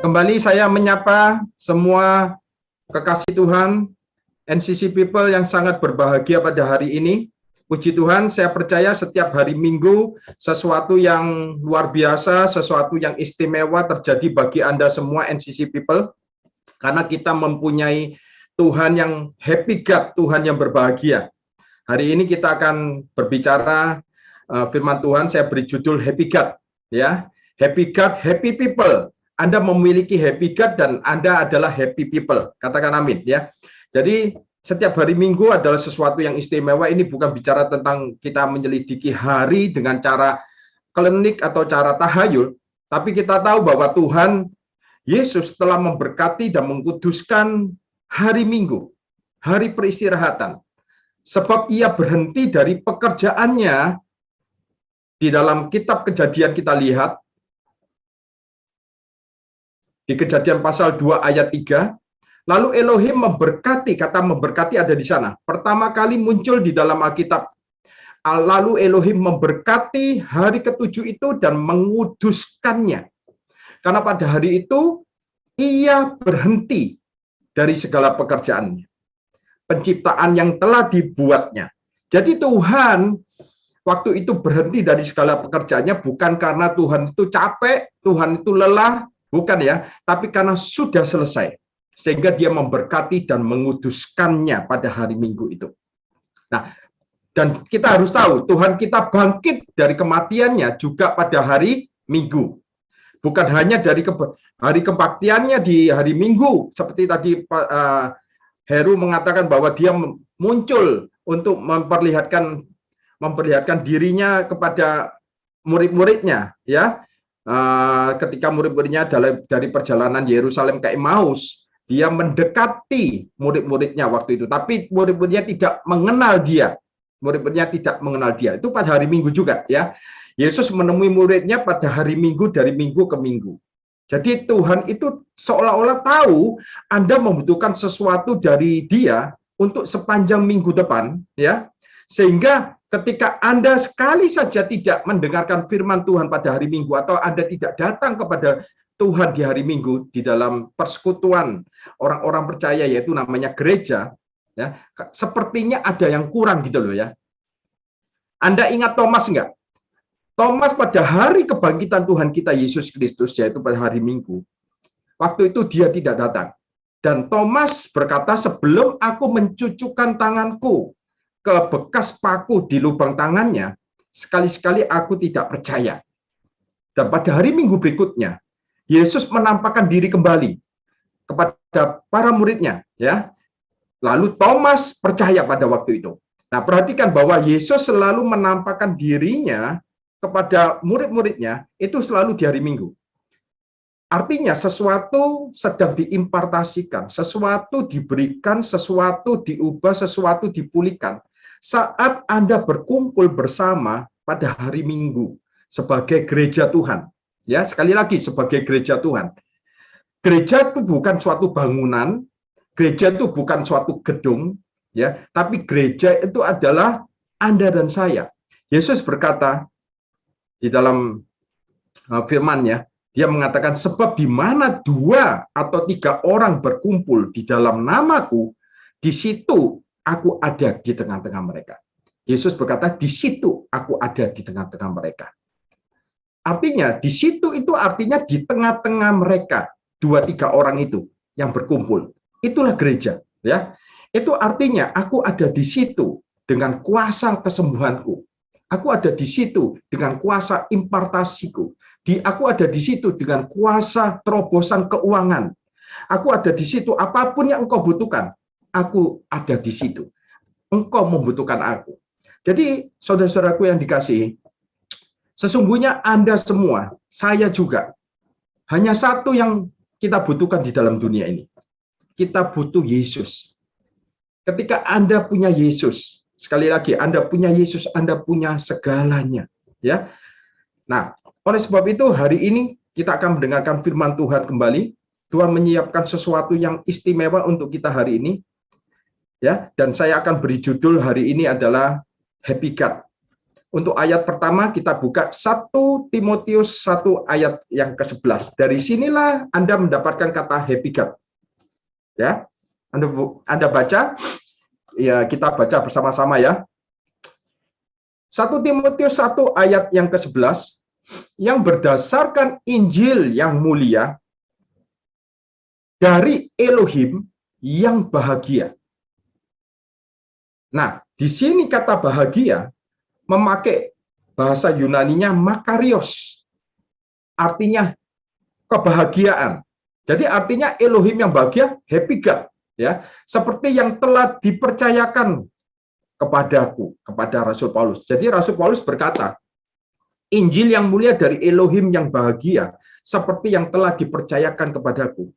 Kembali saya menyapa semua kekasih Tuhan, NCC People yang sangat berbahagia pada hari ini. Puji Tuhan, saya percaya setiap hari Minggu sesuatu yang luar biasa, sesuatu yang istimewa terjadi bagi Anda semua NCC People. Karena kita mempunyai Tuhan yang happy God, Tuhan yang berbahagia. Hari ini kita akan berbicara firman Tuhan, saya beri judul Happy God. Ya, Happy God, Happy People. Anda memiliki happy God dan Anda adalah happy people. Katakan amin ya. Jadi setiap hari Minggu adalah sesuatu yang istimewa. Ini bukan bicara tentang kita menyelidiki hari dengan cara klinik atau cara tahayul, tapi kita tahu bahwa Tuhan Yesus telah memberkati dan mengkuduskan hari Minggu, hari peristirahatan. Sebab ia berhenti dari pekerjaannya. Di dalam kitab Kejadian kita lihat di Kejadian pasal 2 ayat 3, lalu Elohim memberkati, kata memberkati ada di sana. Pertama kali muncul di dalam Alkitab. Lalu Elohim memberkati hari ketujuh itu dan menguduskannya. Karena pada hari itu ia berhenti dari segala pekerjaannya. Penciptaan yang telah dibuatnya. Jadi Tuhan waktu itu berhenti dari segala pekerjaannya bukan karena Tuhan itu capek, Tuhan itu lelah, bukan ya, tapi karena sudah selesai. Sehingga dia memberkati dan menguduskannya pada hari Minggu itu. Nah, dan kita harus tahu, Tuhan kita bangkit dari kematiannya juga pada hari Minggu. Bukan hanya dari hari kebaktiannya di hari Minggu, seperti tadi Heru mengatakan bahwa dia muncul untuk memperlihatkan dirinya kepada murid-muridnya, ya. Ketika murid-muridnya dari perjalanan Yerusalem ke Emmaus, dia mendekati murid-muridnya waktu itu, tapi murid-muridnya tidak mengenal dia. Murid-muridnya tidak mengenal dia. Itu pada hari Minggu juga, ya. Yesus menemui muridnya pada hari Minggu dari minggu ke minggu. Jadi Tuhan itu seolah-olah tahu Anda membutuhkan sesuatu dari dia untuk sepanjang minggu depan, ya. Sehingga ketika Anda sekali saja tidak mendengarkan firman Tuhan pada hari Minggu atau Anda tidak datang kepada Tuhan di hari Minggu di dalam persekutuan orang-orang percaya yaitu namanya gereja, ya, sepertinya ada yang kurang gitu loh ya. Anda ingat Thomas enggak? Thomas pada hari kebangkitan Tuhan kita Yesus Kristus yaitu pada hari Minggu, waktu itu dia tidak datang. Dan Thomas berkata, sebelum aku mencucukkan tanganku ke bekas paku di lubang tangannya, sekali-sekali aku tidak percaya. Dan pada hari Minggu berikutnya, Yesus menampakkan diri kembali kepada para muridnya, ya. Lalu Thomas percaya pada waktu itu. Nah, perhatikan bahwa Yesus selalu menampakkan dirinya kepada murid-muridnya itu selalu di hari Minggu. Artinya sesuatu sedang diimpartasikan, sesuatu diberikan, sesuatu diubah, sesuatu dipulihkan saat Anda berkumpul bersama pada hari Minggu sebagai gereja Tuhan. Ya, sekali lagi sebagai gereja Tuhan. Gereja itu bukan suatu bangunan, gereja itu bukan suatu gedung, ya, tapi gereja itu adalah Anda dan saya. Yesus berkata di dalam firman-Nya, dia mengatakan, sebab di mana 2 atau 3 orang berkumpul di dalam namaku, di situ aku ada di tengah-tengah mereka. Yesus berkata, di situ aku ada di tengah-tengah mereka. Artinya, di situ itu artinya di tengah-tengah mereka, 2-3 orang itu yang berkumpul. Itulah gereja, ya. Itu artinya aku ada di situ dengan kuasa kesembuhanku. Aku ada di situ dengan kuasa impartasiku. Aku ada di situ dengan kuasa terobosan keuangan. Aku ada di situ apapun yang engkau butuhkan. Aku ada di situ. Engkau membutuhkan aku. Jadi, saudara-saudaraku yang dikasihi, sesungguhnya Anda semua, saya juga, hanya satu yang kita butuhkan di dalam dunia ini. Kita butuh Yesus. Ketika Anda punya Yesus, sekali lagi, Anda punya Yesus, Anda punya segalanya. Ya. Nah, oleh sebab itu, hari ini kita akan mendengarkan firman Tuhan kembali. Tuhan menyiapkan sesuatu yang istimewa untuk kita hari ini. Ya, dan saya akan beri judul hari ini adalah Happy God. Untuk ayat pertama kita buka 1 Timotius 1 ayat yang ke-11. Dari sinilah Anda mendapatkan kata happy God. Ya. Anda baca, ya kita baca bersama-sama ya. 1 Timotius 1 ayat yang ke-11, yang berdasarkan Injil yang mulia dari Elohim yang bahagia. Nah, di sini kata bahagia memakai bahasa Yunaninya makarios. Artinya kebahagiaan. Jadi artinya Elohim yang bahagia, happy God, ya. Seperti yang telah dipercayakan kepadaku, kepada Rasul Paulus. Jadi Rasul Paulus berkata, Injil yang mulia dari Elohim yang bahagia, seperti yang telah dipercayakan kepadaku.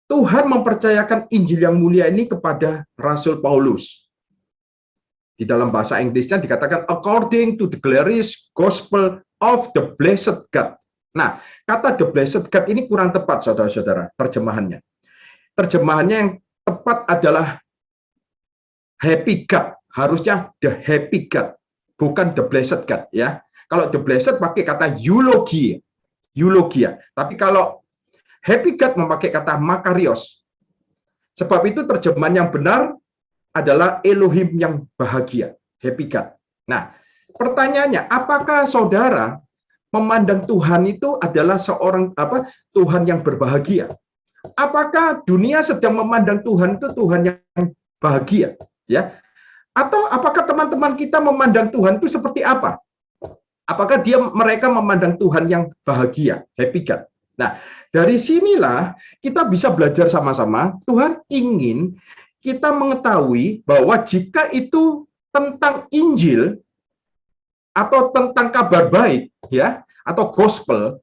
Tuhan mempercayakan Injil yang mulia ini kepada Rasul Paulus. Di dalam bahasa Inggrisnya dikatakan according to the glorious gospel of the blessed God. Nah, kata the blessed God ini kurang tepat, saudara-saudara, terjemahannya. Terjemahannya yang tepat adalah happy God. Harusnya the happy God, bukan the blessed God, ya. Kalau the blessed pakai kata eulogia. Tapi kalau happy God memakai kata makarios. Sebab itu terjemahan yang benar adalah Elohim yang bahagia, happy God. Nah, pertanyaannya, apakah saudara memandang Tuhan itu adalah seorang Tuhan yang berbahagia? Apakah dunia sedang memandang Tuhan itu Tuhan yang bahagia, ya? Atau apakah teman-teman kita memandang Tuhan itu seperti apa? Apakah mereka memandang Tuhan yang bahagia, happy God? Nah, dari sinilah kita bisa belajar sama-sama. Tuhan ingin kita mengetahui bahwa jika itu tentang Injil atau tentang kabar baik, ya, atau gospel,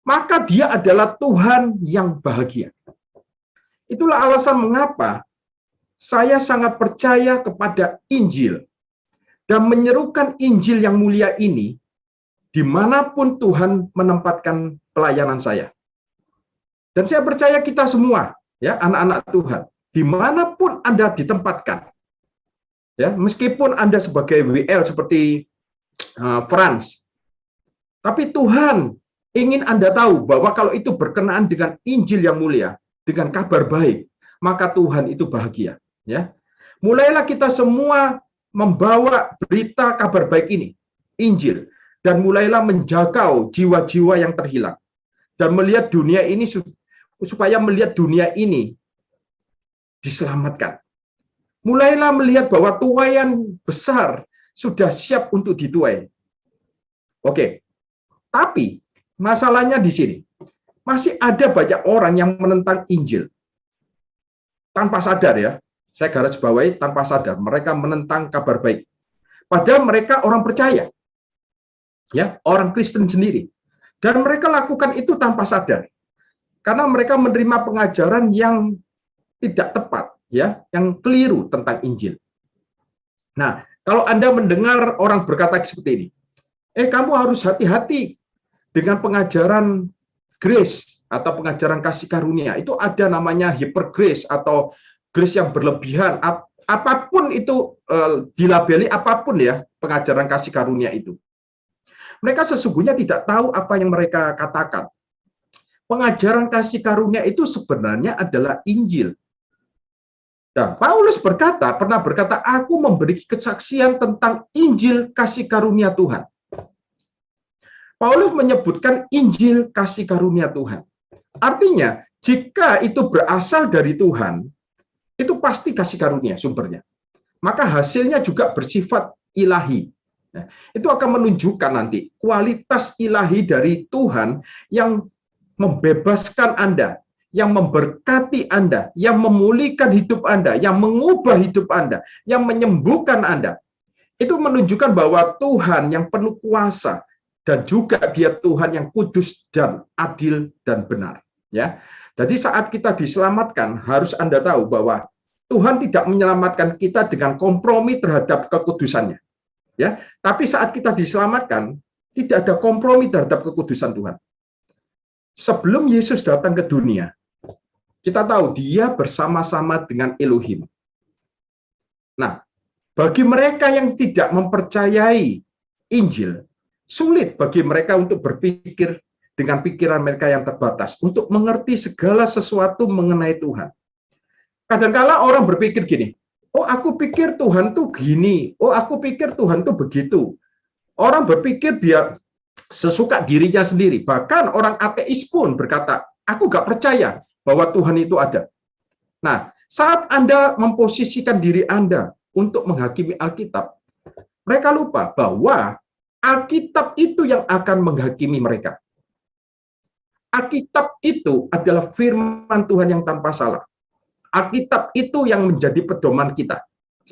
maka dia adalah Tuhan yang bahagia. Itulah alasan mengapa saya sangat percaya kepada Injil dan menyerukan Injil yang mulia ini dimanapun Tuhan menempatkan pelayanan saya. Dan saya percaya kita semua, ya, anak-anak Tuhan, dimanapun Anda ditempatkan, ya, meskipun Anda sebagai WL seperti Frans, tapi Tuhan ingin Anda tahu bahwa kalau itu berkenaan dengan Injil yang mulia, dengan kabar baik, maka Tuhan itu bahagia. Ya, mulailah kita semua membawa berita kabar baik ini, Injil, dan mulailah menjangkau jiwa-jiwa yang terhilang dan melihat dunia ini supaya melihat dunia ini diselamatkan. Mulailah melihat bahwa tuaian besar sudah siap untuk dituai. Oke, tapi masalahnya di sini. Masih ada banyak orang yang menentang Injil. Tanpa sadar, ya. Saya garis bawahi, tanpa sadar. Mereka menentang kabar baik. Padahal mereka orang percaya. Ya, orang Kristen sendiri. Dan mereka lakukan itu tanpa sadar. Karena mereka menerima pengajaran yang tidak tepat, ya, yang keliru tentang Injil. Nah, kalau Anda mendengar orang berkata seperti ini, kamu harus hati-hati dengan pengajaran grace atau pengajaran kasih karunia. Itu ada namanya hyper grace atau grace yang berlebihan. Apapun itu dilabeli apapun, ya, pengajaran kasih karunia itu. Mereka sesungguhnya tidak tahu apa yang mereka katakan. Pengajaran kasih karunia itu sebenarnya adalah Injil. Dan Paulus pernah berkata, aku memberi kesaksian tentang Injil kasih karunia Tuhan. Paulus menyebutkan Injil kasih karunia Tuhan. Artinya, jika itu berasal dari Tuhan, itu pasti kasih karunia sumbernya. Maka hasilnya juga bersifat ilahi. Nah, itu akan menunjukkan nanti kualitas ilahi dari Tuhan yang membebaskan Anda, yang memberkati Anda, yang memulihkan hidup Anda, yang mengubah hidup Anda, yang menyembuhkan Anda. Itu menunjukkan bahwa Tuhan yang penuh kuasa dan juga Dia Tuhan yang kudus dan adil dan benar. Ya, jadi saat kita diselamatkan harus Anda tahu bahwa Tuhan tidak menyelamatkan kita dengan kompromi terhadap kekudusannya. Ya, tapi saat kita diselamatkan tidak ada kompromi terhadap kekudusan Tuhan. Sebelum Yesus datang ke dunia, kita tahu dia bersama-sama dengan Elohim. Nah, Bagi mereka yang tidak mempercayai Injil, sulit bagi mereka untuk berpikir dengan pikiran mereka yang terbatas, untuk mengerti segala sesuatu mengenai Tuhan. Kadang-kala orang berpikir gini, oh aku pikir Tuhan tuh gini, oh aku pikir Tuhan tuh begitu. Orang berpikir biar sesuka dirinya sendiri. Bahkan orang ateis pun berkata, aku gak percaya bahwa Tuhan itu ada. Nah, saat Anda memposisikan diri Anda untuk menghakimi Alkitab, mereka lupa bahwa Alkitab itu yang akan menghakimi mereka. Alkitab itu adalah firman Tuhan yang tanpa salah. Alkitab itu yang menjadi pedoman kita,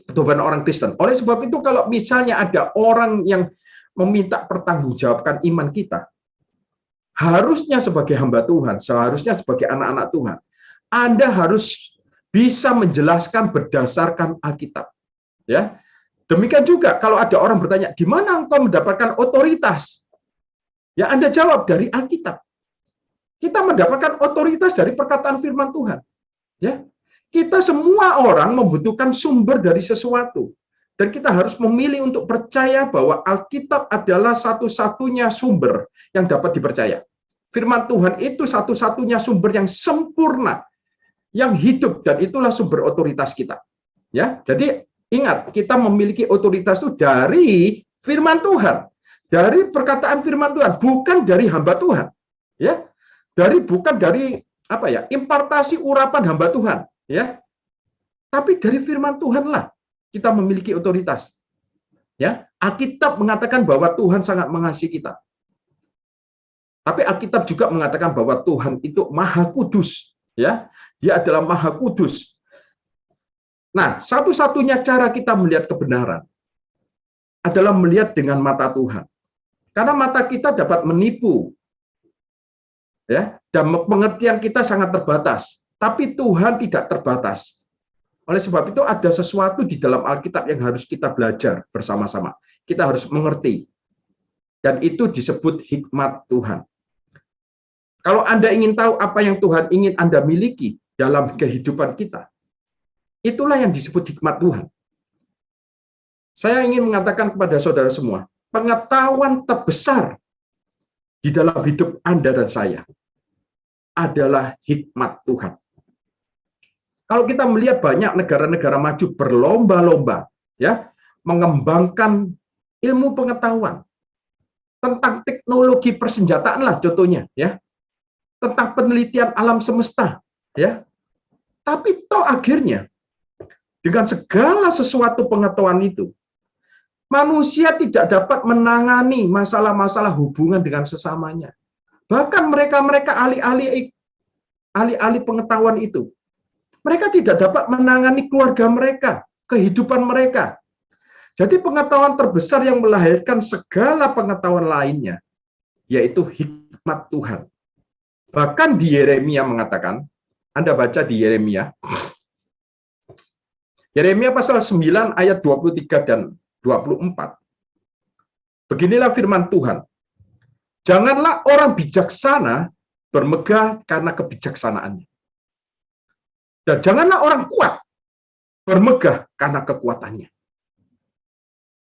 pedoman orang Kristen. Oleh sebab itu, kalau misalnya ada orang yang meminta pertanggungjawabkan iman kita, harusnya sebagai hamba Tuhan, seharusnya sebagai anak-anak Tuhan, Anda harus bisa menjelaskan berdasarkan Alkitab. Ya, demikian juga kalau ada orang bertanya, di mana engkau mendapatkan otoritas? Ya, Anda jawab dari Alkitab. Kita mendapatkan otoritas dari perkataan firman Tuhan. Ya, kita semua orang membutuhkan sumber dari sesuatu. Dan kita harus memilih untuk percaya bahwa Alkitab adalah satu-satunya sumber yang dapat dipercaya. Firman Tuhan itu satu-satunya sumber yang sempurna, yang hidup, dan itulah sumber otoritas kita. Ya, jadi ingat, kita memiliki otoritas itu dari firman Tuhan, dari perkataan firman Tuhan, bukan dari hamba Tuhan. Ya, bukan dari impartasi urapan hamba Tuhan, ya. Tapi dari firman Tuhanlah kita memiliki otoritas. Ya, Alkitab mengatakan bahwa Tuhan sangat mengasihi kita. Tapi Alkitab juga mengatakan bahwa Tuhan itu Maha Kudus, ya. Dia adalah Maha Kudus. Nah, satu-satunya cara kita melihat kebenaran adalah melihat dengan mata Tuhan. Karena mata kita dapat menipu, ya, dan pengertian kita sangat terbatas, tapi Tuhan tidak terbatas. Oleh sebab itu ada sesuatu di dalam Alkitab yang harus kita belajar bersama-sama. Kita harus mengerti. Dan itu disebut hikmat Tuhan. Kalau Anda ingin tahu apa yang Tuhan ingin Anda miliki dalam kehidupan kita, itulah yang disebut hikmat Tuhan. Saya ingin mengatakan kepada saudara semua, pengetahuan terbesar di dalam hidup Anda dan saya adalah hikmat Tuhan. Kalau kita melihat banyak negara-negara maju berlomba-lomba, ya, mengembangkan ilmu pengetahuan tentang teknologi persenjataan lah contohnya, ya, tentang penelitian alam semesta, ya. Tapi toh akhirnya dengan segala sesuatu pengetahuan itu, manusia tidak dapat menangani masalah-masalah hubungan dengan sesamanya. Bahkan mereka ahli-ahli pengetahuan itu, mereka tidak dapat menangani keluarga mereka, kehidupan mereka. Jadi pengetahuan terbesar yang melahirkan segala pengetahuan lainnya, yaitu hikmat Tuhan. Bahkan di Yeremia mengatakan, Anda baca di Yeremia pasal 9 ayat 23 dan 24. Beginilah firman Tuhan. Janganlah orang bijaksana bermegah karena kebijaksanaannya. Dan janganlah orang kuat bermegah karena kekuatannya.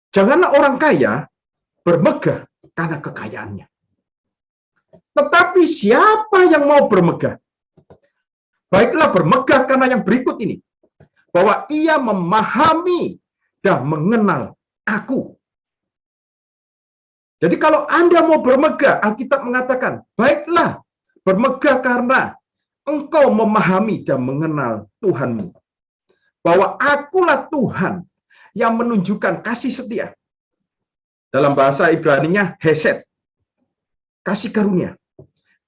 Janganlah orang kaya bermegah karena kekayaannya. Tetapi siapa yang mau bermegah? Baiklah bermegah karena yang berikut ini. Bahwa ia memahami dan mengenal aku. Jadi kalau Anda mau bermegah, Alkitab mengatakan, baiklah bermegah karena engkau memahami dan mengenal Tuhanmu. Bahwa akulah Tuhan yang menunjukkan kasih setia. Dalam bahasa Ibrani-nya hesed. Kasih karunia,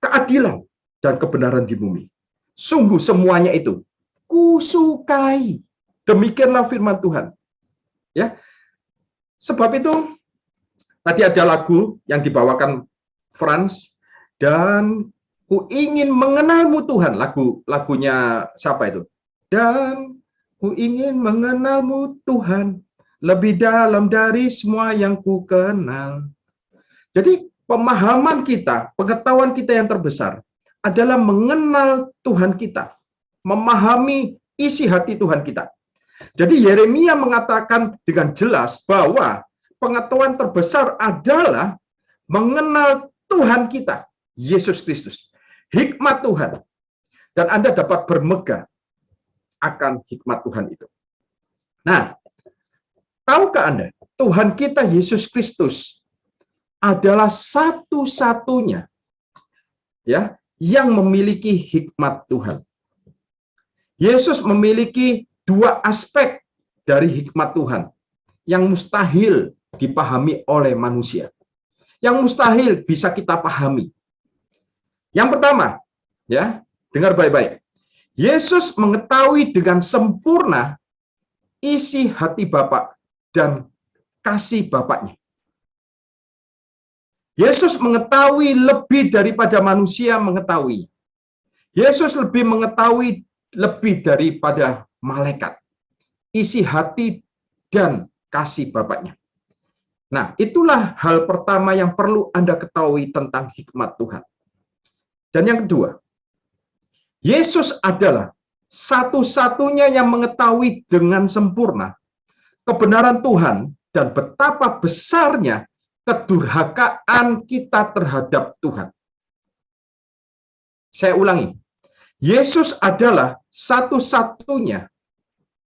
keadilan, dan kebenaran di bumi. Sungguh semuanya itu kusukai. Demikianlah firman Tuhan. Ya. Sebab itu tadi ada lagu yang dibawakan Franz, dan ku ingin mengenalmu Tuhan, lagunya siapa itu? Dan ku ingin mengenalmu Tuhan lebih dalam dari semua yang ku kenal. Jadi pemahaman kita, pengetahuan kita yang terbesar adalah mengenal Tuhan kita, memahami isi hati Tuhan kita. Jadi Yeremia mengatakan dengan jelas bahwa pengetahuan terbesar adalah mengenal Tuhan kita, Yesus Kristus. Hikmat Tuhan. Dan Anda dapat bermegah akan hikmat Tuhan itu. Nah, tahukah Anda, Tuhan kita Yesus Kristus adalah satu-satunya ya yang memiliki hikmat Tuhan. Yesus memiliki dua aspek dari hikmat Tuhan yang mustahil dipahami oleh manusia. Yang mustahil bisa kita pahami. Yang pertama, ya, dengar baik-baik. Yesus mengetahui dengan sempurna isi hati Bapa dan kasih Bapaknya. Yesus mengetahui lebih daripada manusia mengetahui. Yesus lebih mengetahui lebih daripada malaikat. Isi hati dan kasih Bapaknya. Nah, itulah hal pertama yang perlu Anda ketahui tentang hikmat Tuhan. Dan yang kedua, Yesus adalah satu-satunya yang mengetahui dengan sempurna kebenaran Tuhan dan betapa besarnya kedurhakaan kita terhadap Tuhan. Saya ulangi, Yesus adalah satu-satunya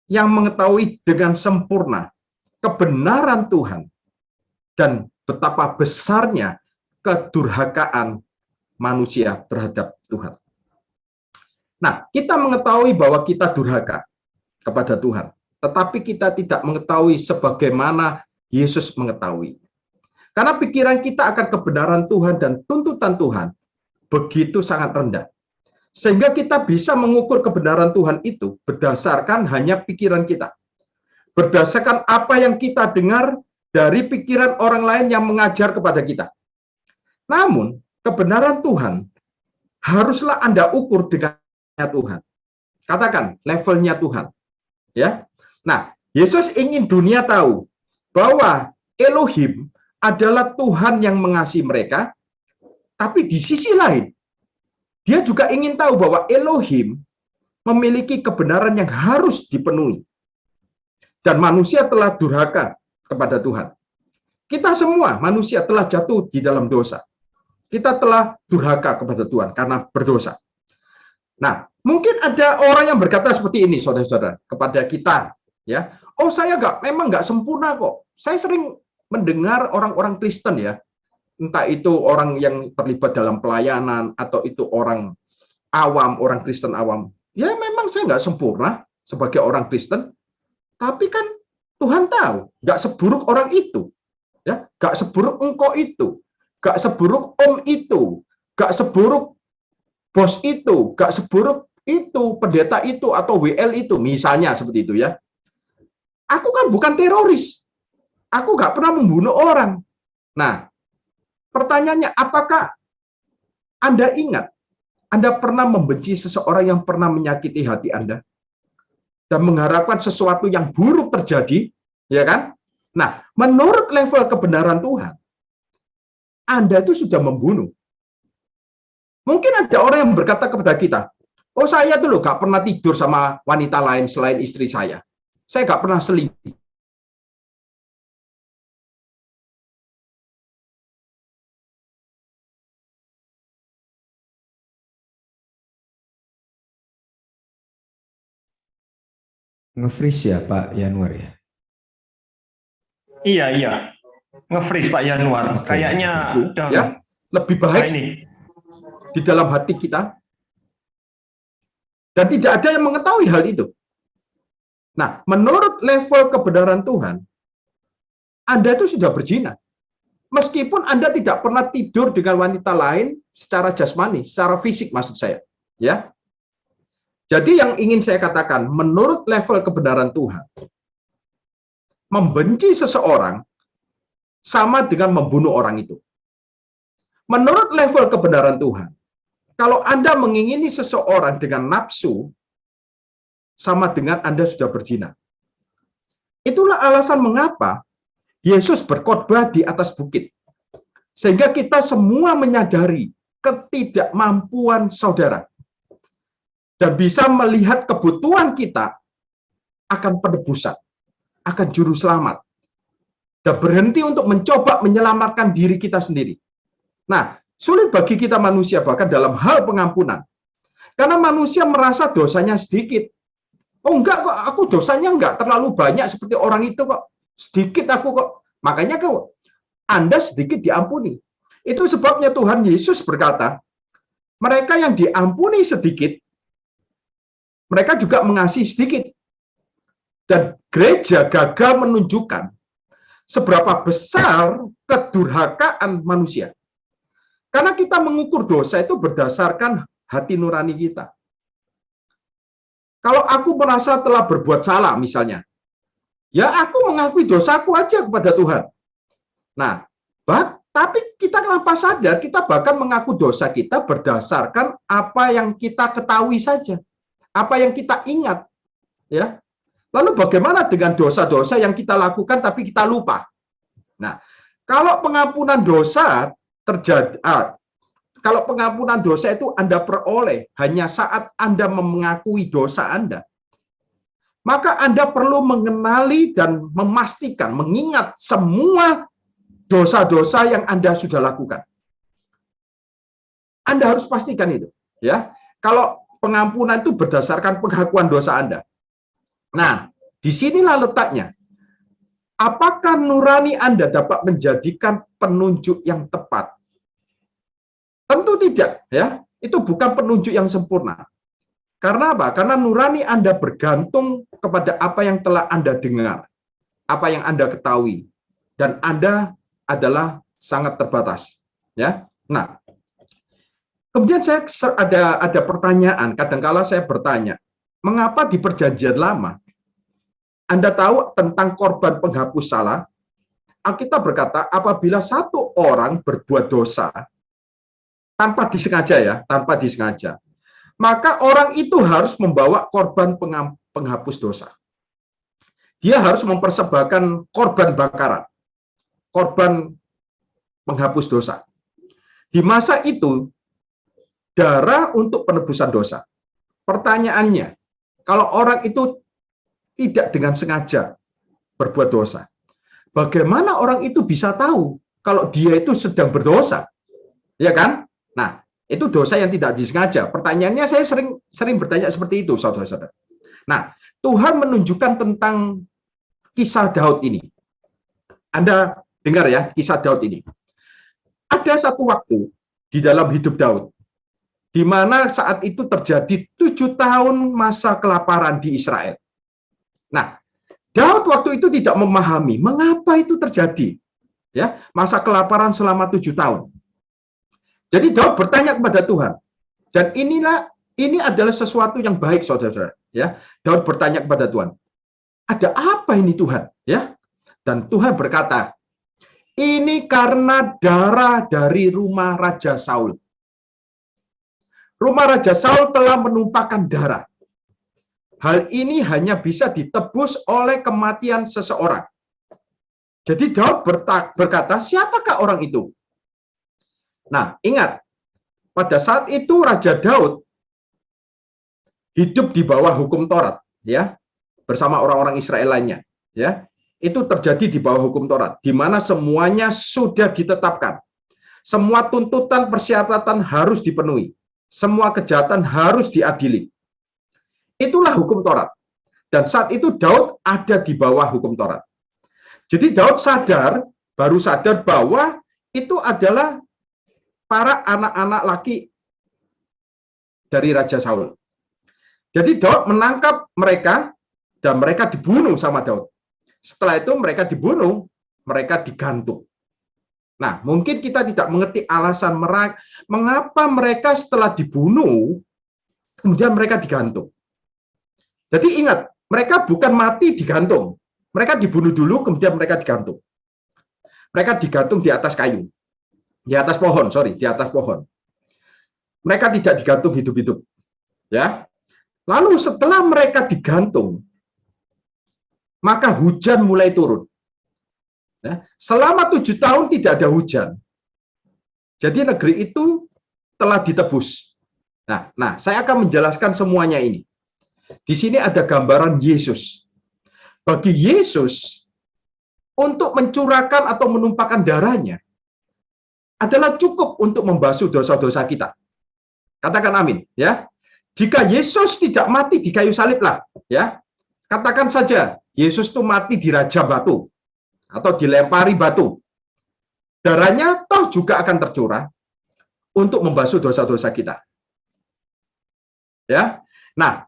yang mengetahui dengan sempurna kebenaran Tuhan dan betapa besarnya kedurhakaan manusia terhadap Tuhan. Nah, kita mengetahui bahwa kita durhaka kepada Tuhan, tetapi kita tidak mengetahui sebagaimana Yesus mengetahui. Karena pikiran kita akan kebenaran Tuhan dan tuntutan Tuhan begitu sangat rendah. Sehingga kita bisa mengukur kebenaran Tuhan itu berdasarkan hanya pikiran kita. Berdasarkan apa yang kita dengar dari pikiran orang lain yang mengajar kepada kita. Namun, kebenaran Tuhan haruslah Anda ukur dengan Tuhan. Katakan levelnya Tuhan. Ya. Nah, Yesus ingin dunia tahu bahwa Elohim adalah Tuhan yang mengasihi mereka, tapi di sisi lain dia juga ingin tahu bahwa Elohim memiliki kebenaran yang harus dipenuhi. Dan manusia telah durhaka kepada Tuhan. Kita semua manusia telah jatuh di dalam dosa. Kita telah durhaka kepada Tuhan karena berdosa. Nah, mungkin ada orang yang berkata seperti ini, saudara-saudara, kepada kita, ya. Oh, saya memang nggak sempurna kok. Saya sering mendengar orang-orang Kristen, ya, entah itu orang yang terlibat dalam pelayanan atau itu orang awam, orang Kristen awam. Ya, memang saya nggak sempurna sebagai orang Kristen, tapi kan Tuhan tahu, nggak seburuk orang itu, ya, nggak seburuk engkau itu, nggak seburuk om itu, nggak seburuk bos itu, gak seburuk itu, pendeta itu, atau WL itu, misalnya seperti itu ya. Aku kan bukan teroris. Aku gak pernah membunuh orang. Nah, pertanyaannya, apakah Anda ingat, Anda pernah membenci seseorang yang pernah menyakiti hati Anda? Dan mengharapkan sesuatu yang buruk terjadi, ya kan? Nah, menurut level kebenaran Tuhan, Anda itu sudah membunuh. Mungkin ada orang yang berkata kepada kita, oh saya tuh loh gak pernah tidur sama wanita lain selain istri saya. Saya gak pernah selingkuh. Nge-freeze ya Pak Yanuar ya? Iya. Nge-freeze Pak Yanuar. Oke, Kayaknya udah ya, lebih baik ini di dalam hati kita. Dan tidak ada yang mengetahui hal itu. Nah, menurut level kebenaran Tuhan, Anda itu sudah berzina. Meskipun Anda tidak pernah tidur dengan wanita lain secara jasmani, secara fisik maksud saya. Ya. Jadi yang ingin saya katakan, menurut level kebenaran Tuhan, membenci seseorang sama dengan membunuh orang itu. Menurut level kebenaran Tuhan, kalau Anda mengingini seseorang dengan nafsu, sama dengan Anda sudah berzina. Itulah alasan mengapa Yesus berkhotbah di atas bukit. Sehingga kita semua menyadari ketidakmampuan saudara. Dan bisa melihat kebutuhan kita akan penebusan, akan juru selamat, dan berhenti untuk mencoba menyelamatkan diri kita sendiri. Nah, sulit bagi kita manusia bahkan dalam hal pengampunan. Karena manusia merasa dosanya sedikit. Oh enggak kok, aku dosanya enggak terlalu banyak seperti orang itu kok. Sedikit aku kok. Makanya kok Anda sedikit diampuni. Itu sebabnya Tuhan Yesus berkata, mereka yang diampuni sedikit, mereka juga mengasihi sedikit. Dan gereja gagal menunjukkan seberapa besar kedurhakaan manusia. Karena kita mengukur dosa itu berdasarkan hati nurani kita. Kalau aku merasa telah berbuat salah misalnya, ya aku mengakui dosaku aja kepada Tuhan. Nah, tapi kita tanpa sadar, kita bahkan mengaku dosa kita berdasarkan apa yang kita ketahui saja, apa yang kita ingat. Ya. Lalu bagaimana dengan dosa-dosa yang kita lakukan tapi kita lupa? Nah, kalau pengampunan dosa terjadi, kalau pengampunan dosa itu Anda peroleh hanya saat Anda mengakui dosa Anda, maka Anda perlu mengenali dan memastikan, mengingat semua dosa-dosa yang Anda sudah lakukan. Anda harus pastikan itu, ya. Kalau pengampunan itu berdasarkan pengakuan dosa Anda. Nah, disinilah letaknya. Apakah nurani Anda dapat menjadikan penunjuk yang tepat? Tentu tidak, ya. Itu bukan penunjuk yang sempurna. Karena apa? Karena nurani Anda bergantung kepada apa yang telah Anda dengar, apa yang Anda ketahui, dan Anda adalah sangat terbatas, ya. Nah, kemudian saya ada pertanyaan. Kadangkala saya bertanya, mengapa di Perjanjian Lama Anda tahu tentang korban penghapus salah? Alkitab berkata, apabila satu orang berbuat dosa tanpa disengaja, ya, tanpa disengaja, maka orang itu harus membawa korban penghapus dosa. Dia harus mempersembahkan korban bakaran, korban penghapus dosa. Di masa itu, darah untuk penebusan dosa. Pertanyaannya, kalau orang itu tidak dengan sengaja berbuat dosa, bagaimana orang itu bisa tahu kalau dia itu sedang berdosa? Ya kan? Nah, itu dosa yang tidak disengaja. Pertanyaannya, saya sering bertanya seperti itu, saudara-saudara. Nah, Tuhan menunjukkan tentang kisah Daud ini. Anda dengar ya, kisah Daud ini. Ada satu waktu di dalam hidup Daud, di mana saat itu terjadi 7 tahun masa kelaparan di Israel. Nah, Daud waktu itu tidak memahami mengapa itu terjadi. Ya, masa kelaparan selama 7 tahun. Jadi Daud bertanya kepada Tuhan. Dan ini adalah sesuatu yang baik, saudara-saudara. Ya, Daud bertanya kepada Tuhan, ada apa ini Tuhan? Ya, dan Tuhan berkata, ini karena darah dari rumah Raja Saul. Rumah Raja Saul telah menumpahkan darah. Hal ini hanya bisa ditebus oleh kematian seseorang. Jadi Daud berkata, siapakah orang itu? Nah, ingat, pada saat itu Raja Daud hidup di bawah hukum Taurat, ya, bersama orang-orang Israel lainnya, ya. Itu terjadi di bawah hukum Taurat, di mana semuanya sudah ditetapkan. Semua tuntutan persyaratan harus dipenuhi. Semua kejahatan harus diadili. Itulah hukum Taurat. Dan saat itu Daud ada di bawah hukum Taurat. Jadi Daud baru sadar bahwa itu adalah para anak-anak laki dari Raja Saul. Jadi Daud menangkap mereka dan mereka dibunuh sama Daud. Setelah itu mereka dibunuh, mereka digantung. Nah, mungkin kita tidak mengerti alasan mengapa mereka setelah dibunuh, kemudian mereka digantung. Jadi ingat, mereka bukan mati digantung. Mereka dibunuh dulu, kemudian mereka digantung. Mereka digantung di atas kayu. Di atas pohon, di atas pohon. Mereka tidak digantung hidup-hidup. Ya. Lalu setelah mereka digantung, maka hujan mulai turun. Ya. Selama 7 tahun tidak ada hujan. Jadi negeri itu telah ditebus. Nah, saya akan menjelaskan semuanya ini. Di sini ada gambaran Yesus. bagi Yesus untuk mencurahkan atau menumpahkan darahnya adalah cukup untuk membasuh dosa-dosa kita. Katakan amin, ya. Jika Yesus tidak mati di kayu salib lah, ya. Katakan saja Yesus itu mati dirajam batu atau dilempari batu. Darahnya toh juga akan tercurah untuk membasuh dosa-dosa kita. Ya. Nah,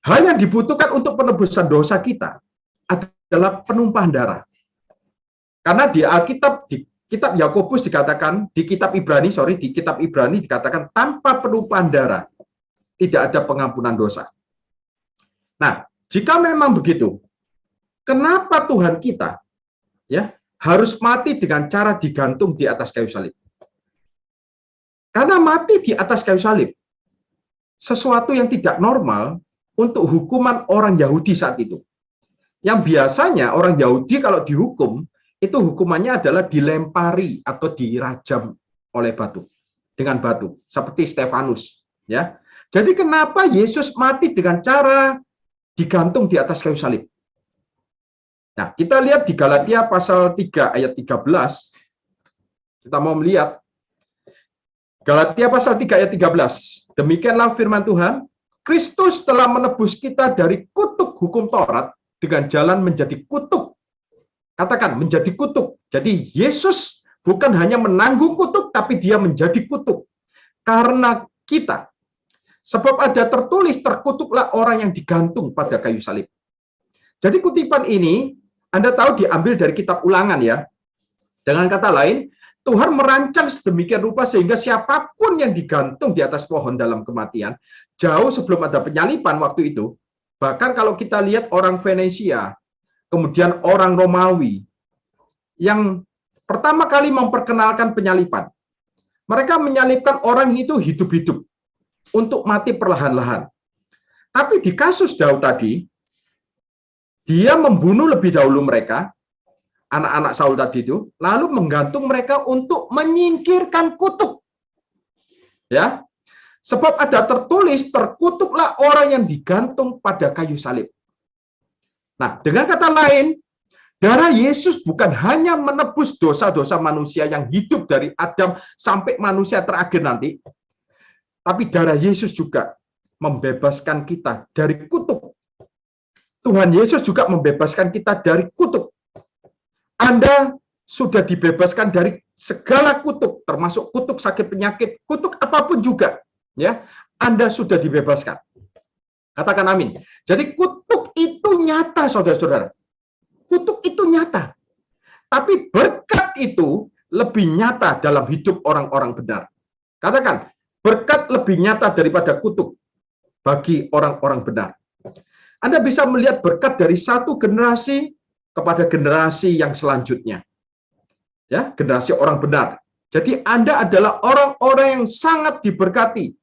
hal yang dibutuhkan untuk penebusan dosa kita adalah penumpahan darah. Karena di Alkitab, di kitab Yakobus dikatakan, di kitab Ibrani dikatakan tanpa penumpahan darah tidak ada pengampunan dosa. Nah, jika memang begitu, kenapa Tuhan kita ya harus mati dengan cara digantung di atas kayu salib? Karena mati di atas kayu salib sesuatu yang tidak normal untuk hukuman orang Yahudi saat itu. Yang biasanya orang Yahudi kalau dihukum itu hukumannya adalah dilempari atau dirajam oleh batu, dengan batu, seperti Stefanus, ya. Jadi kenapa Yesus mati dengan cara digantung di atas kayu salib? Nah, kita lihat di Galatia pasal 3 ayat 13. Kita mau melihat Galatia pasal 3 ayat 13. Demikianlah firman Tuhan, Kristus telah menebus kita dari kutuk hukum Taurat dengan jalan menjadi kutuk. Katakan, menjadi kutuk. Jadi Yesus bukan hanya menanggung kutuk, tapi dia menjadi kutuk. Karena kita. Sebab ada tertulis, terkutuklah orang yang digantung pada kayu salib. Jadi kutipan ini, Anda tahu diambil dari kitab Ulangan ya. Dengan kata lain, Tuhan merancang sedemikian rupa sehingga siapapun yang digantung di atas pohon dalam kematian, jauh sebelum ada penyaliban waktu itu, bahkan kalau kita lihat orang Venesia, kemudian orang Romawi, yang pertama kali memperkenalkan penyaliban. Mereka menyalibkan orang itu hidup-hidup, untuk mati perlahan-lahan. Tapi di kasus Daud tadi, dia membunuh lebih dahulu mereka, anak-anak Saul tadi itu, lalu menggantung mereka untuk menyingkirkan kutuk. Ya. Sebab ada tertulis, terkutuklah orang yang digantung pada kayu salib. Nah, dengan kata lain, darah Yesus bukan hanya menebus dosa-dosa manusia yang hidup dari Adam sampai manusia terakhir nanti, tapi darah Yesus juga membebaskan kita dari kutuk. Tuhan Yesus juga membebaskan kita dari kutuk. Anda sudah dibebaskan dari segala kutuk, termasuk kutuk sakit penyakit, kutuk apapun juga. Ya, Anda sudah dibebaskan. Katakan amin. Jadi kutuk itu nyata, saudara-saudara. Kutuk itu nyata. Tapi berkat itu lebih nyata dalam hidup orang-orang benar. Katakan, berkat lebih nyata daripada kutuk bagi orang-orang benar. Anda bisa melihat berkat dari satu generasi kepada generasi yang selanjutnya. Ya, generasi orang benar. Jadi Anda adalah orang-orang yang sangat diberkati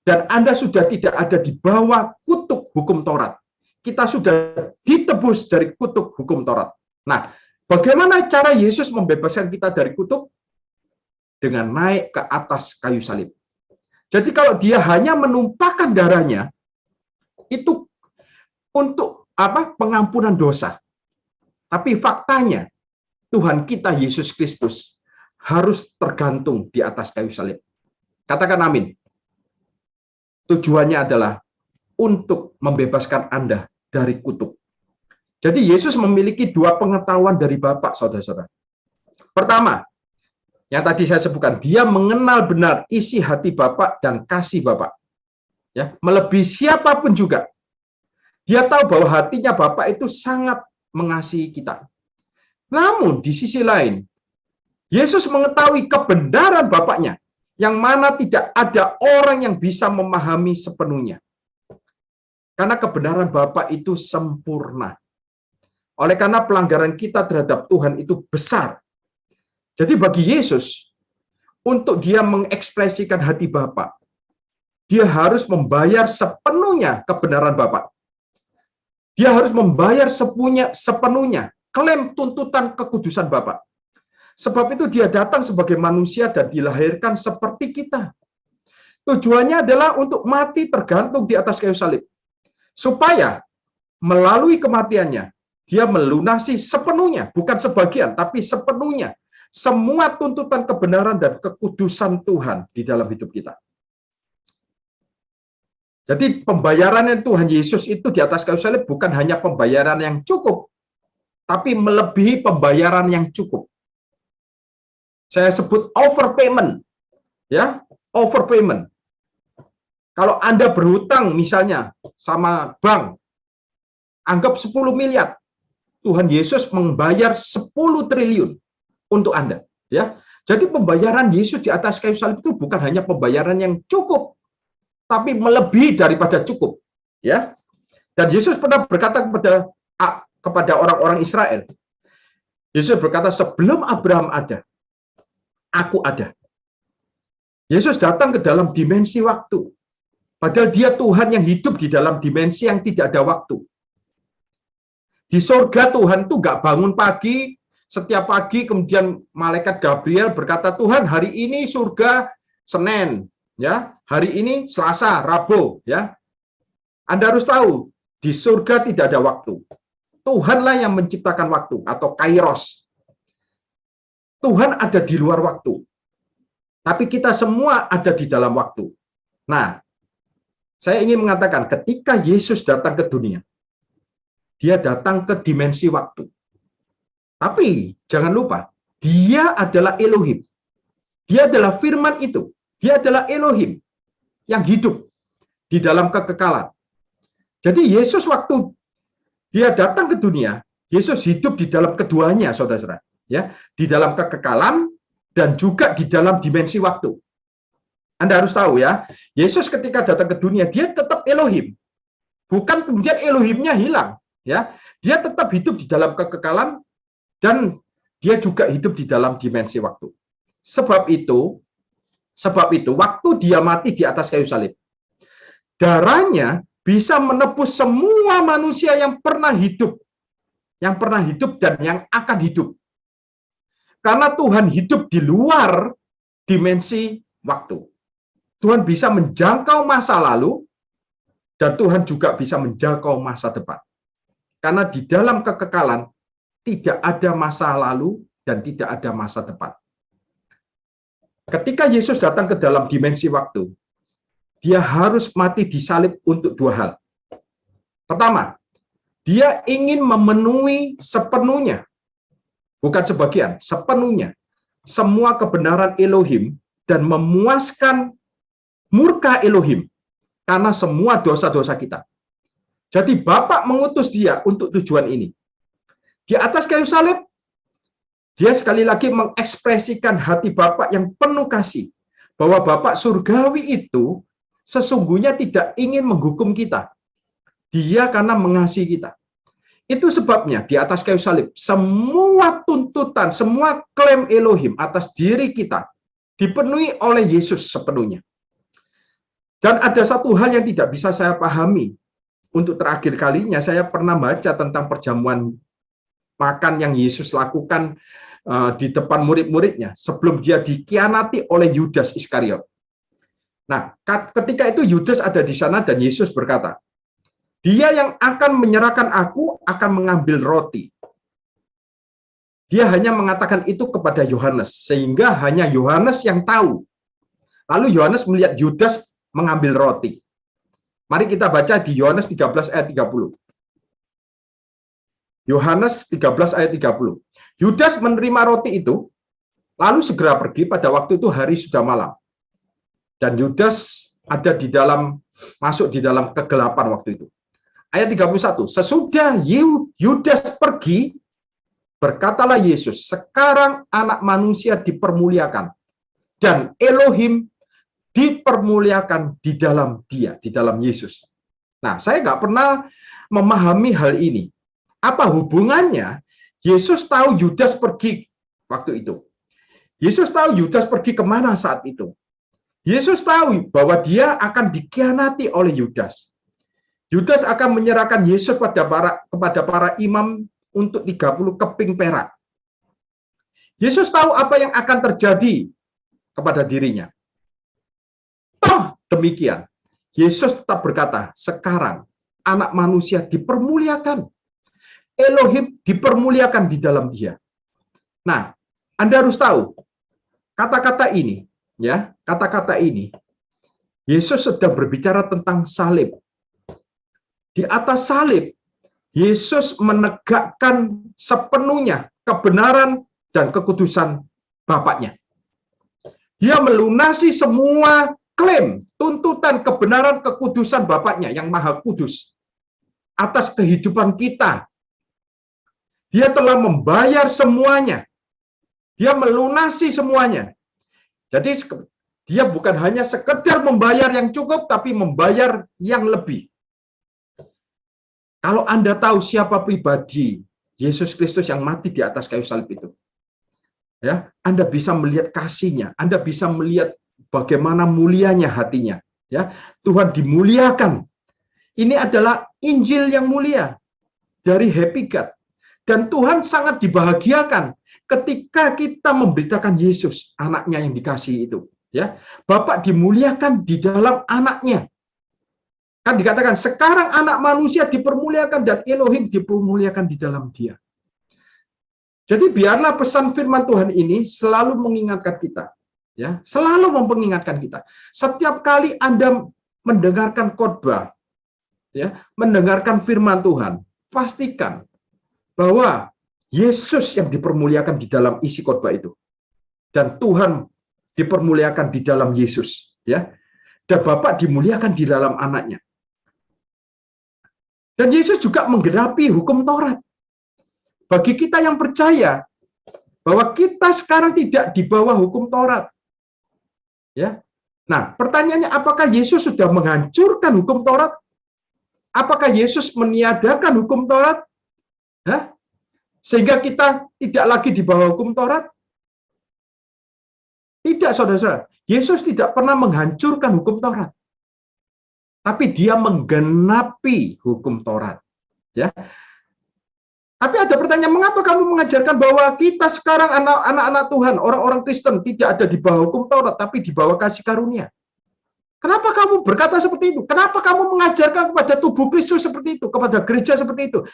dan Anda sudah tidak ada di bawah kutuk hukum Taurat. Kita sudah ditebus dari kutuk hukum Taurat. Nah, bagaimana cara Yesus membebaskan kita dari kutuk? Dengan naik ke atas kayu salib. Jadi kalau dia hanya menumpahkan darahnya, itu untuk apa? Pengampunan dosa. Tapi faktanya, Tuhan kita Yesus Kristus harus tergantung di atas kayu salib. Katakan amin. Tujuannya adalah untuk membebaskan Anda dari kutuk. Jadi Yesus memiliki dua pengetahuan dari Bapa, saudara-saudara. Pertama, yang tadi saya sebutkan, dia mengenal benar isi hati Bapa dan kasih Bapa. Ya, melebihi siapapun juga. Dia tahu bahwa hatinya Bapa itu sangat mengasihi kita. Namun di sisi lain, Yesus mengetahui kebenaran Bapaknya, yang mana tidak ada orang yang bisa memahami sepenuhnya. Karena kebenaran Bapa itu sempurna. Oleh karena pelanggaran kita terhadap Tuhan itu besar. Jadi bagi Yesus, untuk dia mengekspresikan hati Bapa, dia harus membayar sepenuhnya kebenaran Bapa. Dia harus membayar sepenuhnya klaim tuntutan kekudusan Bapa. Sebab itu dia datang sebagai manusia dan dilahirkan seperti kita. Tujuannya adalah untuk mati tergantung di atas kayu salib. Supaya melalui kematiannya, Dia melunasi sepenuhnya, bukan sebagian, tapi sepenuhnya. Semua tuntutan kebenaran dan kekudusan Tuhan di dalam hidup kita. Jadi pembayaran Tuhan Yesus itu di atas kayu salib bukan hanya pembayaran yang cukup, tapi melebihi pembayaran yang cukup. Saya sebut overpayment. Ya, overpayment. Kalau Anda berhutang misalnya sama bank, anggap 10 miliar. Tuhan Yesus membayar 10 triliun untuk Anda, ya. Jadi pembayaran Yesus di atas kayu salib itu bukan hanya pembayaran yang cukup, tapi melebihi daripada cukup, ya. Dan Yesus pernah berkata kepada orang-orang Israel. Yesus berkata, sebelum Abraham ada, aku ada. Yesus datang ke dalam dimensi waktu. Padahal dia Tuhan yang hidup di dalam dimensi yang tidak ada waktu. Di surga Tuhan tuh nggak bangun pagi, setiap pagi kemudian malaikat Gabriel berkata, Tuhan hari ini surga Senin, ya, hari ini Selasa, Rabu, ya. Anda harus tahu, di surga tidak ada waktu. Tuhanlah yang menciptakan waktu atau kairos. Tuhan ada di luar waktu. Tapi kita semua ada di dalam waktu. Nah, saya ingin mengatakan ketika Yesus datang ke dunia, dia datang ke dimensi waktu. Tapi jangan lupa, dia adalah Elohim. Dia adalah firman itu. Dia adalah Elohim yang hidup di dalam kekekalan. Jadi Yesus waktu dia datang ke dunia, Yesus hidup di dalam keduanya, saudara-saudara. Ya, di dalam kekekalan dan juga di dalam dimensi waktu. Anda harus tahu ya, Yesus ketika datang ke dunia, dia tetap Elohim. Bukan kemudian Elohimnya hilang. Ya, dia tetap hidup di dalam kekekalan dan dia juga hidup di dalam dimensi waktu. Sebab itu waktu dia mati di atas kayu salib, darahnya bisa menebus semua manusia yang pernah hidup dan yang akan hidup. Karena Tuhan hidup di luar dimensi waktu. Tuhan bisa menjangkau masa lalu dan Tuhan juga bisa menjangkau masa depan. Karena di dalam kekekalan tidak ada masa lalu dan tidak ada masa depan. Ketika Yesus datang ke dalam dimensi waktu, dia harus mati di salib untuk dua hal. Pertama, dia ingin memenuhi sepenuhnya, bukan sebagian, sepenuhnya, semua kebenaran Elohim dan memuaskan murka Elohim karena semua dosa-dosa kita. Jadi Bapa mengutus dia untuk tujuan ini. Di atas kayu salib, dia sekali lagi mengekspresikan hati Bapa yang penuh kasih, bahwa Bapa surgawi itu sesungguhnya tidak ingin menghukum kita. Dia karena mengasihi kita. Itu sebabnya di atas kayu salib, semua tuntutan, semua klaim Elohim atas diri kita dipenuhi oleh Yesus sepenuhnya. Dan ada satu hal yang tidak bisa saya pahami. Untuk terakhir kalinya saya pernah baca tentang perjamuan makan yang Yesus lakukan di depan murid-muridnya sebelum dia dikhianati oleh Yudas Iskariot. Nah, ketika itu Yudas ada di sana dan Yesus berkata, dia yang akan menyerahkan aku akan mengambil roti. Dia hanya mengatakan itu kepada Yohanes, sehingga hanya Yohanes yang tahu. Lalu Yohanes melihat Yudas mengambil roti. Mari kita baca di Yohanes 13 ayat 30. Yohanes 13 ayat 30. Yudas menerima roti itu, lalu segera pergi. Pada waktu itu hari sudah malam. Dan Yudas ada di dalam, masuk di dalam kegelapan waktu itu. Ayat 31. Sesudah Yudas pergi, berkatalah Yesus, sekarang anak manusia dipermuliakan. Dan Elohim dipermuliakan di dalam dia, di dalam Yesus. Nah, saya nggak pernah memahami hal ini. Apa hubungannya Yesus tahu Yudas pergi waktu itu? Yesus tahu Yudas pergi kemana saat itu? Yesus tahu bahwa dia akan dikhianati oleh Yudas. Yudas akan menyerahkan Yesus kepada para imam untuk 30 keping perak. Yesus tahu apa yang akan terjadi kepada dirinya. Toh demikian, Yesus tetap berkata, sekarang anak manusia dipermuliakan. Elohim dipermuliakan di dalam dia. Nah, Anda harus tahu kata-kata ini, ya, kata-kata ini Yesus sedang berbicara tentang salib. Di atas salib, Yesus menegakkan sepenuhnya kebenaran dan kekudusan Bapaknya. Dia melunasi semua klaim, tuntutan kebenaran kekudusan Bapaknya yang Maha Kudus atas kehidupan kita. Dia telah membayar semuanya. Dia melunasi semuanya. Jadi dia bukan hanya sekedar membayar yang cukup, tapi membayar yang lebih. Kalau Anda tahu siapa pribadi Yesus Kristus yang mati di atas kayu salib itu, ya, Anda bisa melihat kasihnya, Anda bisa melihat bagaimana mulianya hatinya, ya. Tuhan dimuliakan. Ini adalah Injil yang mulia dari Happy God, dan Tuhan sangat dibahagiakan ketika kita memberitakan Yesus, anaknya yang dikasihi itu, ya. Bapa dimuliakan di dalam anaknya. Kan dikatakan sekarang anak manusia dipermuliakan dan Elohim dipermuliakan di dalam dia. Jadi biarlah pesan firman Tuhan ini selalu mengingatkan kita, ya, selalu mengingatkan kita. Setiap kali Anda mendengarkan khotbah, ya, mendengarkan firman Tuhan, pastikan bahwa Yesus yang dipermuliakan di dalam isi khotbah itu, dan Tuhan dipermuliakan di dalam Yesus, ya, dan Bapa dimuliakan di dalam anaknya. Dan Yesus juga menggenapi hukum Taurat. Bagi kita yang percaya bahwa kita sekarang tidak di bawah hukum Taurat, ya. Nah, pertanyaannya, apakah Yesus sudah menghancurkan hukum Taurat? Apakah Yesus meniadakan hukum Taurat? Hah? Sehingga kita tidak lagi di bawah hukum Taurat? Tidak, saudara-saudara. Yesus tidak pernah menghancurkan hukum Taurat. Tapi dia menggenapi hukum Taurat, ya. Tapi ada pertanyaan, mengapa kamu mengajarkan bahwa kita sekarang anak-anak Tuhan, orang-orang Kristen tidak ada di bawah hukum Taurat, tapi di bawah kasih karunia? Kenapa kamu berkata seperti itu? Kenapa kamu mengajarkan kepada tubuh Kristus seperti itu, kepada gereja seperti itu?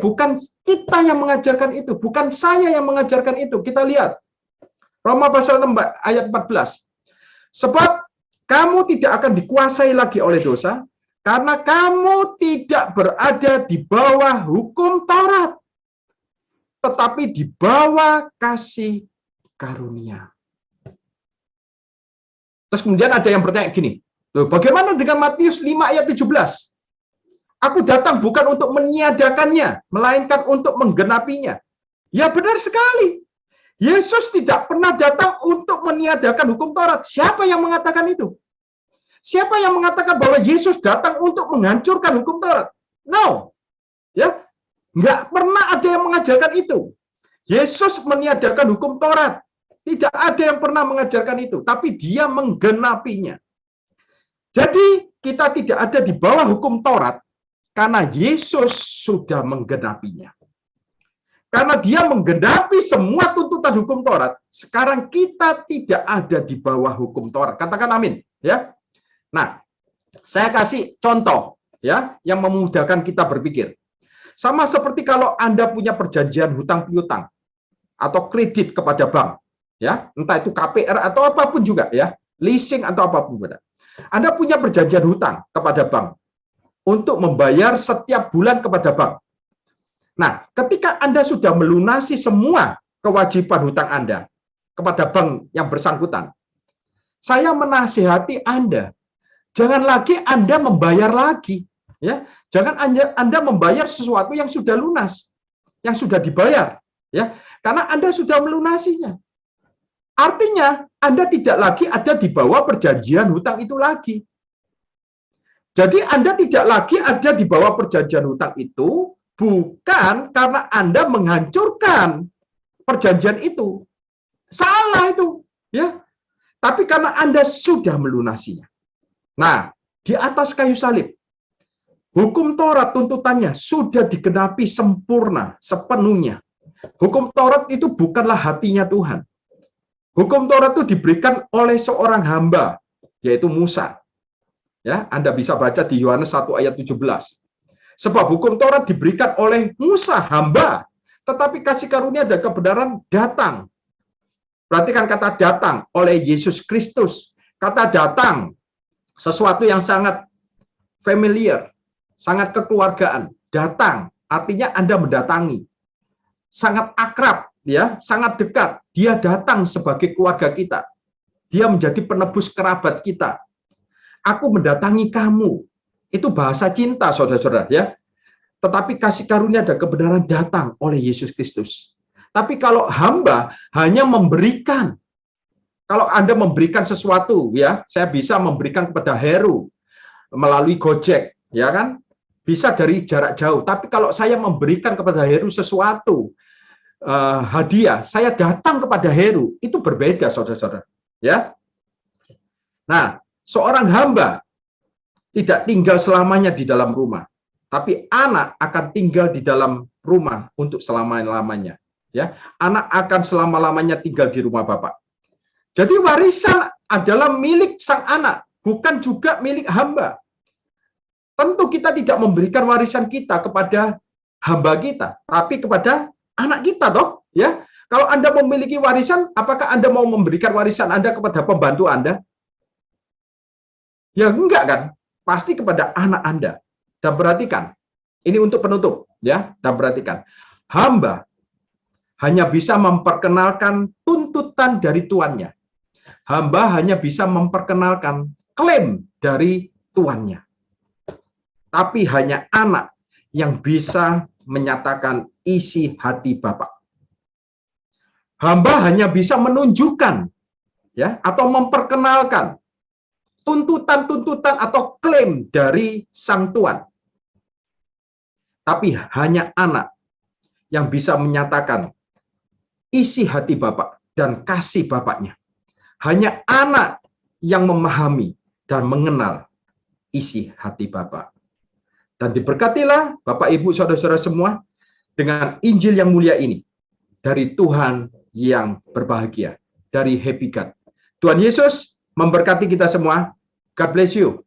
Bukan kita yang mengajarkan itu, bukan saya yang mengajarkan itu. Kita lihat Roma pasal 6 ayat 14. Sebab kamu tidak akan dikuasai lagi oleh dosa, karena kamu tidak berada di bawah hukum Taurat, tetapi di bawah kasih karunia. Terus kemudian ada yang bertanya gini, loh, bagaimana dengan Matius 5 ayat 17? Aku datang bukan untuk meniadakannya, melainkan untuk menggenapinya. Ya, benar sekali. Yesus tidak pernah datang untuk meniadakan hukum Taurat. Siapa yang mengatakan itu? Siapa yang mengatakan bahwa Yesus datang untuk menghancurkan hukum Taurat? No. Ya, nggak pernah ada yang mengajarkan itu. Yesus meniadakan hukum Taurat. Tidak ada yang pernah mengajarkan itu, tapi dia menggenapinya. Jadi kita tidak ada di bawah hukum Taurat karena Yesus sudah menggenapinya. Karena dia menggenapi semua tuntutan hukum Taurat, sekarang kita tidak ada di bawah hukum Taurat. Katakan amin, ya. Nah, saya kasih contoh, ya, yang memudahkan kita berpikir. Sama seperti kalau Anda punya perjanjian hutang piutang atau kredit kepada bank, ya, entah itu KPR atau apapun juga, ya, leasing atau apapun juga. Anda punya perjanjian hutang kepada bank untuk membayar setiap bulan kepada bank. Nah, ketika Anda sudah melunasi semua kewajiban hutang Anda kepada bank yang bersangkutan, saya menasihati Anda, jangan lagi Anda membayar lagi, ya. Jangan Anda membayar sesuatu yang sudah lunas, yang sudah dibayar, ya. Karena Anda sudah melunasinya. Artinya, Anda tidak lagi ada di bawah perjanjian hutang itu lagi. Jadi Anda tidak lagi ada di bawah perjanjian hutang itu, bukan karena Anda menghancurkan perjanjian itu. Salah itu, ya. Tapi karena Anda sudah melunasinya. Nah, di atas kayu salib, hukum Taurat tuntutannya sudah digenapi sempurna, sepenuhnya. Hukum Taurat itu bukanlah hatinya Tuhan. Hukum Taurat itu diberikan oleh seorang hamba, yaitu Musa. Ya, Anda bisa baca di Yohanes 1 ayat 17. Sebab hukum Taurat diberikan oleh Musa, hamba. Tetapi kasih karunia dan kebenaran datang. Perhatikan kata datang oleh Yesus Kristus. Kata datang, sesuatu yang sangat familiar, sangat kekeluargaan. Datang, artinya Anda mendatangi. Sangat akrab, ya, sangat dekat. Dia datang sebagai keluarga kita. Dia menjadi penebus kerabat kita. Aku mendatangi kamu. Itu bahasa cinta, saudara-saudara, ya. Tetapi kasih karunia dan kebenaran datang oleh Yesus Kristus. Tapi kalau hamba hanya memberikan, kalau Anda memberikan sesuatu, ya, saya bisa memberikan kepada Heru melalui Gojek, ya kan? Bisa dari jarak jauh. Tapi kalau saya memberikan kepada Heru sesuatu, hadiah, saya datang kepada Heru, itu berbeda, saudara-saudara, ya. Nah, seorang hamba tidak tinggal selamanya di dalam rumah, tapi anak akan tinggal di dalam rumah untuk selama-lamanya. Ya, anak akan selama-lamanya tinggal di rumah Bapak. Jadi warisan adalah milik sang anak, bukan juga milik hamba. Tentu kita tidak memberikan warisan kita kepada hamba kita, tapi kepada anak kita, toh, ya. Kalau Anda memiliki warisan, apakah Anda mau memberikan warisan Anda kepada pembantu Anda? Ya enggak kan? Pasti kepada anak Anda. Dan perhatikan, ini untuk penutup, ya. Dan perhatikan, hamba hanya bisa memperkenalkan tuntutan dari tuannya. Hamba hanya bisa memperkenalkan klaim dari tuannya. Tapi hanya anak yang bisa menyatakan isi hati Bapak. Hamba hanya bisa menunjukkan, ya, atau memperkenalkan tuntutan-tuntutan atau klaim dari sang tuan. Tapi hanya anak yang bisa menyatakan isi hati Bapak dan kasih Bapaknya. Hanya anak yang memahami dan mengenal isi hati Bapak. Dan diberkatilah Bapak, Ibu, saudara-saudara semua dengan Injil yang mulia ini dari Tuhan yang berbahagia, dari Happy God. Tuhan Yesus memberkati kita semua. God bless you.